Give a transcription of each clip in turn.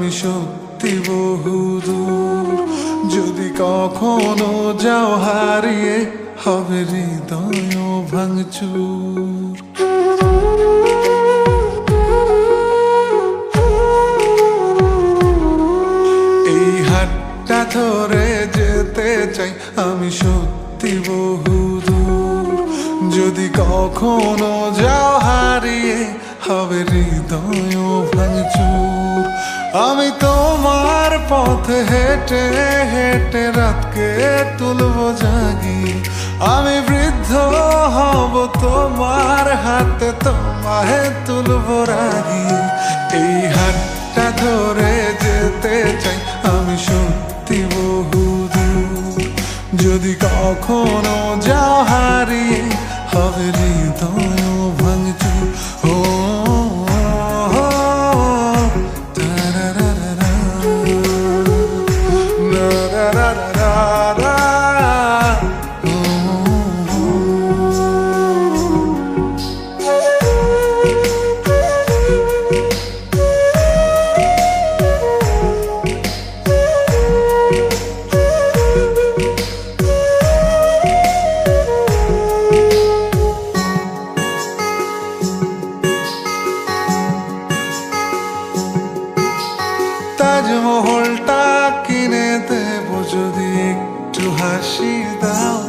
আমি সত্যি বহুদূর। যদি কখনো যাও হারিয়ে, হবে হৃদয় ভাঙচুর। এই হাতটা ধরে যেতে চাই আমি সত্যি বহুদূর। যদি কখনো যাও হারিয়ে, হবে হৃদয় ভাঙচুর। আমি তোমার পথে হেঁটে হেঁটে রাতকে তুলবো জাগিয়ে। আমি বৃদ্ধ হব তোমার হাতে, তোমায় তুলবো রাগিয়ে। এই হাতটা ধরে যেতে চাই আমি সত্যি বহুদূর। যদি কখনো যাও হারিয়ে, হবে হৃদয় ভাঙচুর। ও তাজমহলটা কিনে দেবো যদি একটু হাসি দাও।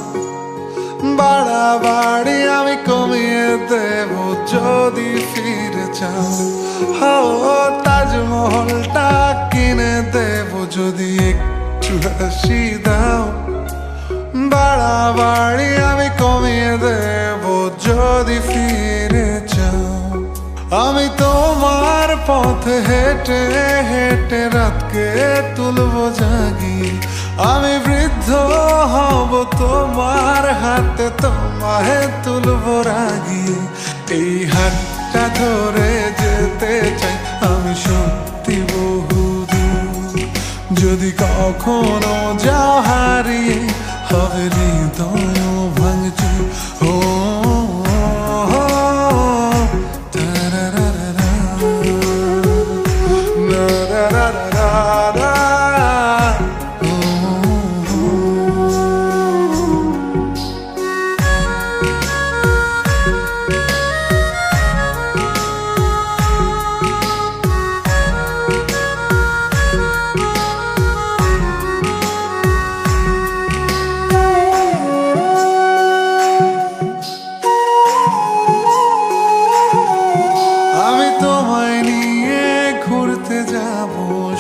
বাড়াবাড়ি আমি কমিয়ে দেবো যদি ফিরে চাও। তাজমহলটা কিনে দেবো যদি একটু হাসি দাও। বাড়াবাড়ি আমি কমিয়ে দেবো যদি ফিরে চাও। আমি তোমার পথে হেঁটে হেঁটে রাতকে তুলবো জাগিয়ে। আমি বৃদ্ধ হব তোমার হাতে, তোমায় তুলবো রাগিয়ে। এই হাতটা ধরে যেতে চাই আমি সত্যি বহুদূর। যদি কখনো যাও হারিয়ে, হবে হৃদয় ভাঙচুর। ও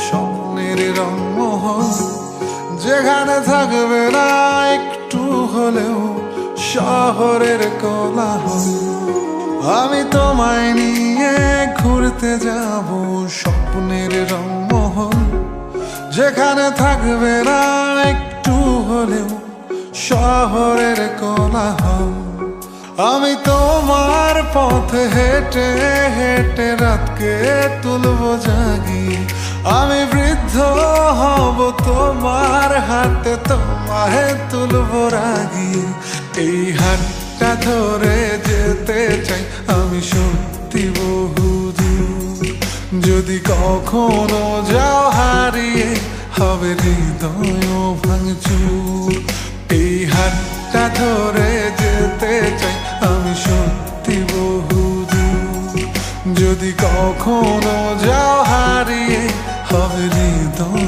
স্বপ্নের রংমহল, যেখানে থাকবে না একটু হলেও শহরের কোলাহল। আমি তোমায় নিয়ে ঘুরতে যাব স্বপ্নের রংমহল, যেখানে থাকবে না একটু হলেও শহরের কোলাহল। আমি তোমার পথে হেঁটে হেঁটে রাতকে তুলবো জাগিয়ে। আমি বৃদ্ধ হব তোমার হাতে, তোমায় তুলবো রাগিয়ে। এই হাতটা ধরে যেতে চাই আমি সত্যি বহুদূর। যদি কখনো যাও হারিয়ে, হবে হৃদয় ভাঙচুর। এই হাতটা ধরে যেতে চাই আমি সত্যি বহুদূর। যদি কখনো যাও হারিয়ে, হবে হৃদয়